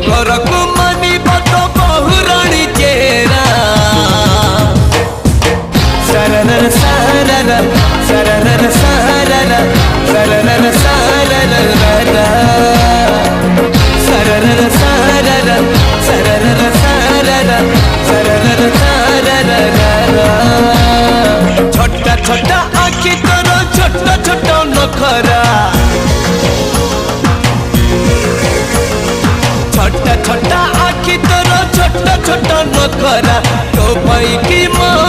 घर को मानी बत बहुराणी चेहरा सरर सरर सरर सरर सरर सरर सरर सरर सरर सरर सरर छोटा छोटा आखि तोर छोटा छोटा नखरा छोटा छोटा आखि तोर छोटा छोटा नखरा तो भाई की माँ